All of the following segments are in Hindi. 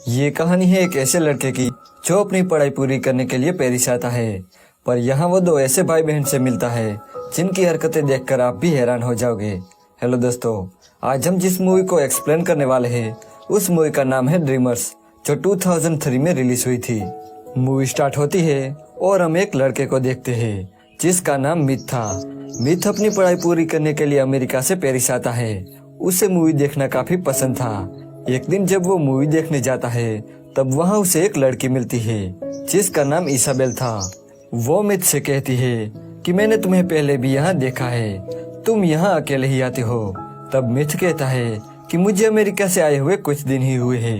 ये कहानी है एक ऐसे लड़के की जो अपनी पढ़ाई पूरी करने के लिए पेरिस आता है। पर यहाँ वो दो ऐसे भाई बहन से मिलता है जिनकी हरकतें देखकर आप भी हैरान हो जाओगे। हेलो दोस्तों, आज हम जिस मूवी को एक्सप्लेन करने वाले हैं उस मूवी का नाम है ड्रीमर्स, जो 2003 में रिलीज हुई थी। मूवी स्टार्ट होती है और हम एक लड़के को देखते हैं जिसका नाम मिथ था। मिथ अपनी पढ़ाई पूरी करने के लिए अमेरिका से पेरिस आता है। उसे मूवी देखना काफी पसंद था। एक दिन जब वो मूवी देखने जाता है तब वहाँ उसे एक लड़की मिलती है जिसका नाम इसाबेल था। वो मिथ से कहती है कि मैंने तुम्हें पहले भी यहाँ देखा है, तुम यहाँ अकेले ही आते हो। तब मिथ कहता है कि मुझे अमेरिका से आए हुए कुछ दिन ही हुए हैं,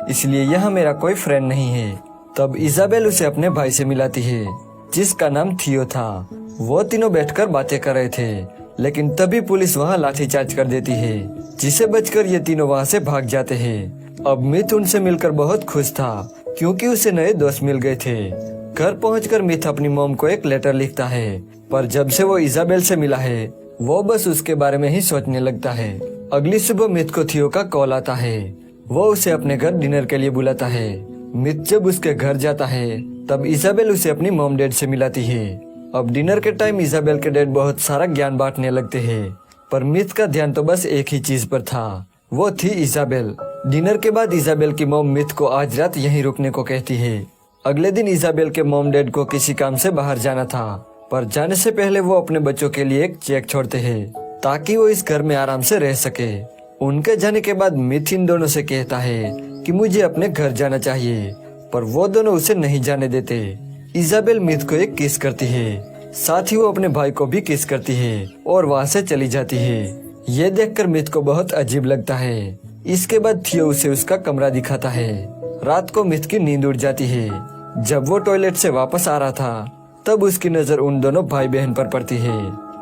इसलिए यहाँ मेरा कोई फ्रेंड नहीं है। तब इसाबेल उसे अपने भाई से मिलाती है जिसका नाम थियो था। वो तीनों बैठकर बातें कर रहे थे, लेकिन तभी पुलिस वहाँ लाठीचार्ज कर देती है, जिसे बचकर ये तीनों वहाँ से भाग जाते हैं। अब मिथ उनसे मिलकर बहुत खुश था क्योंकि उसे नए दोस्त मिल गए थे। घर पहुंचकर मिथ अपनी मॉम को एक लेटर लिखता है, पर जब से वो इसाबेल से मिला है वो बस उसके बारे में ही सोचने लगता है। अगली सुबह मिथ को थियो का कॉल आता है। वो उसे अपने घर डिनर के लिए बुलाता है। मिथ जब उसके घर जाता है तब इसाबेल उसे अपनी मॉम डैड से मिलाती है। अब डिनर के टाइम इसाबेल के डैड बहुत सारा ज्ञान बांटने लगते हैं, पर मिथ का ध्यान तो बस एक ही चीज पर था, वो थी इसाबेल। डिनर के बाद इसाबेल की मॉम मिथ को आज रात यहीं रुकने को कहती है। अगले दिन इसाबेल के मॉम डैड को किसी काम से बाहर जाना था, पर जाने से पहले वो अपने बच्चों के लिए एक चेक छोड़ते हैं ताकि वो इस घर में आराम से रह सके। उनके जाने के बाद मिथ इन दोनों से कहता है कि मुझे अपने घर जाना चाहिए, पर वो दोनों उसे नहीं जाने देते। इसाबेल मिथ को एक किस करती है, साथ ही वो अपने भाई को भी किस करती है और वहाँ से चली जाती है। ये देखकर मिथ को बहुत अजीब लगता है। इसके बाद थियो उसे उसका कमरा दिखाता है। रात को मिथ की नींद उड़ जाती है। जब वो टॉयलेट से वापस आ रहा था तब उसकी नजर उन दोनों भाई बहन पर पड़ती है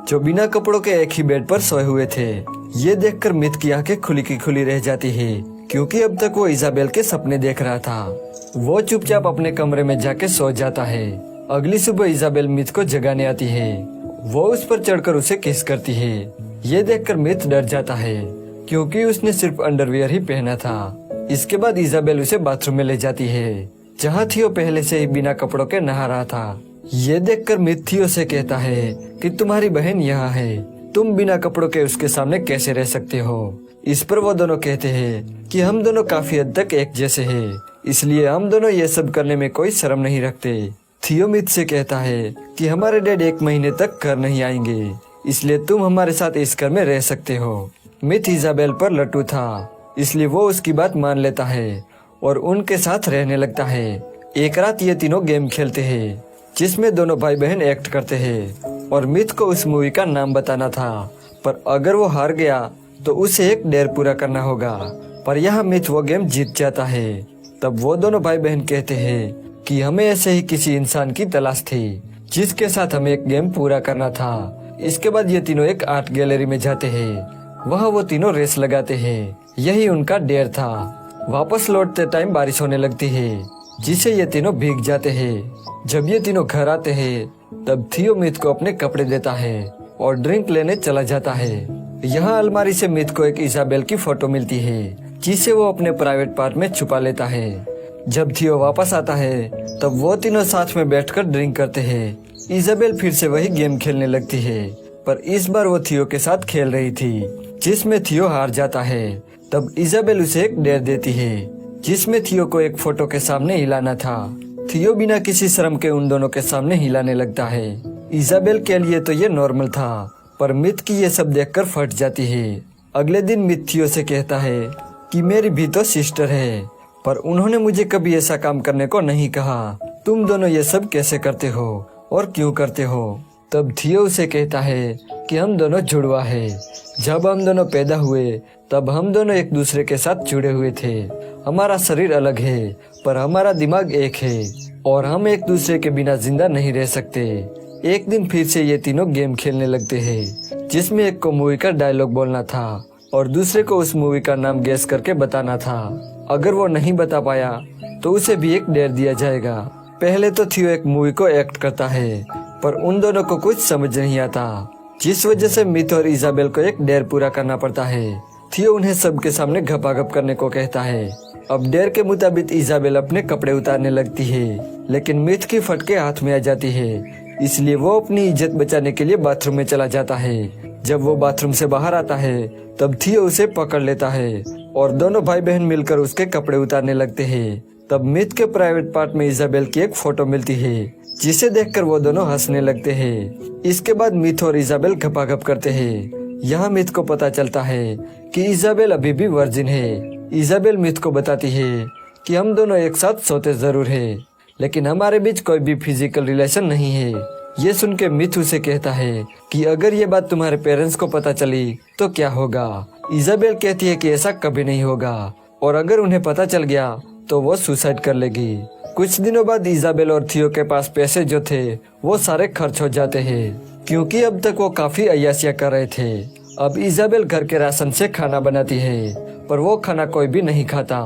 जो बिना कपड़ों के एक ही बेड पर सोए हुए थे। ये देखकर मिथ की आंखें खुली की खुली रह जाती है क्योंकि अब तक वो इसाबेल के सपने देख रहा था। वो चुपचाप अपने कमरे में जाके सो जाता है। अगली सुबह इसाबेल मिथ को जगाने आती है। वो उस पर चढ़कर उसे किस करती है। ये देखकर मिथ डर जाता है क्योंकि उसने सिर्फ अंडरवियर ही पहना था। इसके बाद इसाबेल उसे बाथरूम में ले जाती है जहाँ थियो पहले से ही बिना कपड़ों के नहा रहा था। ये देखकर मिथ थियो से कहता है कि तुम्हारी बहन यहाँ है, तुम बिना कपड़ों के उसके सामने कैसे रह सकते हो। इस पर वो दोनों कहते हैं कि हम दोनों काफी हद तक एक जैसे हैं, इसलिए हम दोनों ये सब करने में कोई शर्म नहीं रखते। थियो मिथ से कहता है कि हमारे डैड 1 महीने तक घर नहीं आएंगे, इसलिए तुम हमारे साथ इस घर में रह सकते हो। मिथ इसाबेल पर लट्टू था, इसलिए वो उसकी बात मान लेता है और उनके साथ रहने लगता है। एक रात ये तीनों गेम खेलते हैं जिसमें दोनों भाई बहन एक्ट करते हैं और मिथ को उस मूवी का नाम बताना था, पर अगर वो हार गया तो उसे एक डेयर पूरा करना होगा। पर यहाँ मिथ वो गेम जीत जाता है। तब वो दोनों भाई बहन कहते हैं कि हमें ऐसे ही किसी इंसान की तलाश थी जिसके साथ हमें एक गेम पूरा करना था। इसके बाद ये तीनों एक आर्ट गैलरी में जाते हैं। वहाँ वो तीनों रेस लगाते हैं, यही उनका डेयर था। वापस लौटते टाइम बारिश होने लगती है जिसे ये तीनों भीग जाते हैं। जब ये तीनों घर आते हैं तब थियो मिथ को अपने कपड़े देता है और ड्रिंक लेने चला जाता है। यहाँ अलमारी से मिथ को एक इसाबेल की फोटो मिलती है जिसे वो अपने प्राइवेट पार्ट में छुपा लेता है। जब थियो वापस आता है तब वो तीनों साथ में बैठकर ड्रिंक करते हैं। इसाबेल फिर से वही गेम खेलने लगती है, पर इस बार वो थियो के साथ खेल रही थी जिसमें थियो हार जाता है। तब इसाबेल उसे एक डेयर देती है जिसमें थियो को एक फोटो के सामने हिलाना था। थियो बिना किसी शर्म के उन दोनों के सामने हिलाने लगता है। इसाबेल के लिए तो ये नॉर्मल था, पर मिथ की ये सब देखकर फट जाती है। अगले दिन मिथ थियो से कहता है कि मेरी भी तो सिस्टर है, पर उन्होंने मुझे कभी ऐसा काम करने को नहीं कहा। तुम दोनों ये सब कैसे करते हो और क्यों करते हो। तब थियो उसे कहता है कि हम दोनों जुड़वा है। जब हम दोनों पैदा हुए तब हम दोनों एक दूसरे के साथ जुड़े हुए थे। हमारा शरीर अलग है पर हमारा दिमाग एक है और हम एक दूसरे के बिना जिंदा नहीं रह सकते। एक दिन फिर से ये तीनों गेम खेलने लगते हैं जिसमें एक को मूवी का डायलॉग बोलना था और दूसरे को उस मूवी का नाम गेस करके बताना था। अगर वो नहीं बता पाया तो उसे भी एक डेयर दिया जाएगा। पहले तो थियो एक मूवी को एक्ट करता है, पर उन दोनों को कुछ समझ नहीं आता, जिस वजह से मिथ और इसाबेल को एक डेयर पूरा करना पड़ता है। थियो उन्हें सबके सामने घपाघप करने को कहता है। अब डेर के मुताबिक इजाबेल अपने कपड़े उतारने लगती है, लेकिन मिथ की फटके हाथ में आ जाती है। इसलिए वो अपनी इज्जत बचाने के लिए बाथरूम में चला जाता है। जब वो बाथरूम से बाहर आता है तब थियो उसे पकड़ लेता है और दोनों भाई बहन मिलकर उसके कपड़े उतारने लगते हैं। तब मिथ के प्राइवेट पार्ट में इजाबेल की एक फोटो मिलती है, जिसे देखकर वो दोनों हंसने लगते हैं। इसके बाद मिथ और इजाबेल गपागप करते हैं। यहाँ मिथ को पता चलता है कि इजाबेल अभी भी वर्जिन है। इजाबेल मिथ को बताती है कि हम दोनों एक साथ सोते जरूर है, लेकिन हमारे बीच कोई भी फिजिकल रिलेशन नहीं है। ये सुन के मिथ उसे कहता है कि अगर ये बात तुम्हारे पेरेंट्स को पता चली तो क्या होगा। इजाबेल कहती है कि ऐसा कभी नहीं होगा, और अगर उन्हें पता चल गया तो वो सुसाइड कर लेगी। कुछ दिनों बाद इजाबेल और थियो के पास पैसे जो थे वो सारे खर्च हो जाते हैं, क्योंकि अब तक वो काफी अय्याशियां कर रहे थे। अब इजाबेल घर के राशन से खाना बनाती है, पर वो खाना कोई भी नहीं खाता।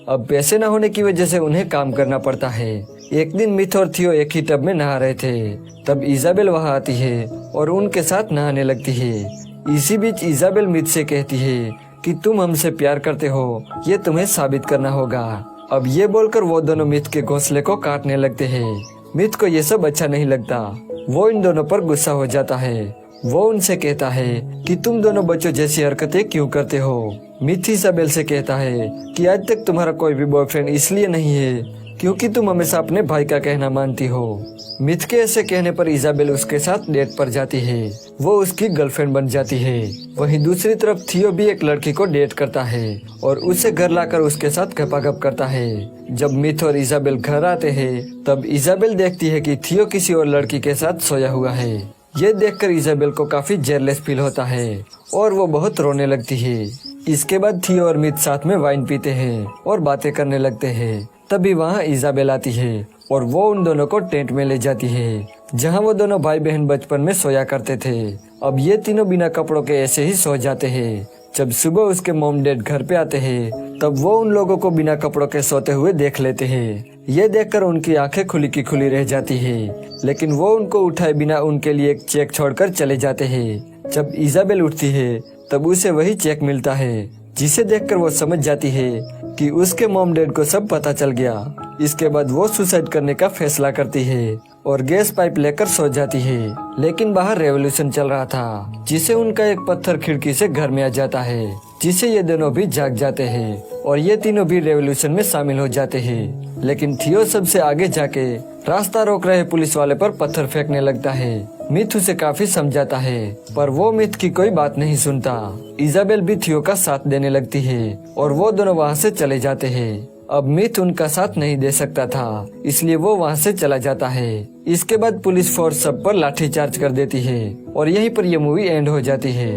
अब पैसे न होने की वजह से उन्हें काम करना पड़ता है। एक दिन मिथ और थियो एक ही टब में नहा रहे थे, तब इजाबेल वहाँ आती है और उनके साथ नहाने लगती है। इसी बीच इजाबेल मिथ से कहती है कि तुम हमसे प्यार करते हो, ये तुम्हें साबित करना होगा। अब ये बोलकर वो दोनों मिथ के घोंसले को काटने लगते हैं। मिथ को ये सब अच्छा नहीं लगता, वो इन दोनों पर गुस्सा हो जाता है। वो उनसे कहता है कि तुम दोनों बच्चों जैसी हरकतें क्यों करते हो। मिथ इजाबेल से कहता है कि आज तक तुम्हारा कोई भी बॉयफ्रेंड इसलिए नहीं है क्योंकि तुम हमेशा अपने भाई का कहना मानती हो। मिथ के ऐसे कहने पर इजाबेल उसके साथ डेट पर जाती है, वो उसकी गर्लफ्रेंड बन जाती है। वहीं दूसरी तरफ थियो भी एक लड़की को डेट करता है और उसे घर लाकर उसके साथ गपागप करता है। जब मिथ और इजाबेल घर आते हैं तब इजाबेल देखती है कि थियो किसी और लड़की के साथ सोया हुआ है। ये देखकर इजाबेल को काफी जेलस फील होता है और वो बहुत रोने लगती है। इसके बाद थियो और मिथ साथ में वाइन पीते हैं और बातें करने लगते हैं। तभी वहाँ इजाबेल आती है और वो उन दोनों को टेंट में ले जाती है, जहाँ वो दोनों भाई बहन बचपन में सोया करते थे। अब ये तीनों बिना कपड़ों के ऐसे ही सो जाते हैं। जब सुबह उसके मॉम डैड घर पे आते हैं तब वो उन लोगों को बिना कपड़ों के सोते हुए देख लेते हैं। ये देखकर उनकी आंखें खुली की खुली रह जाती है, लेकिन वो उनको उठाए बिना उनके लिए एक चेक छोड़कर चले जाते हैं। जब इजाबेल उठती है तब उसे वही चेक मिलता है, जिसे देखकर वो समझ जाती है कि उसके मॉम डैड को सब पता चल गया। इसके बाद वो सुसाइड करने का फैसला करती है और गैस पाइप लेकर सो जाती है। लेकिन बाहर रेवोल्यूशन चल रहा था, जिसे उनका एक पत्थर खिड़की से घर में आ जाता है, जिसे ये दोनों भी जाग जाते हैं और ये तीनों भी रेवोल्यूशन में शामिल हो जाते हैं। लेकिन थियो सबसे आगे जाके रास्ता रोक रहे पुलिस वाले पर पत्थर फेंकने लगता है। मिथ उसे काफी समझाता है, पर वो मिथ की कोई बात नहीं सुनता। इजाबेल भी थियो का साथ देने लगती है और वो दोनों वहाँ से चले जाते हैं। अब मिथ उनका साथ नहीं दे सकता था, इसलिए वो वहाँ से चला जाता है। इसके बाद पुलिस फोर्स सब पर लाठीचार्ज कर देती है और यहीं पर यह मूवी एंड हो जाती है।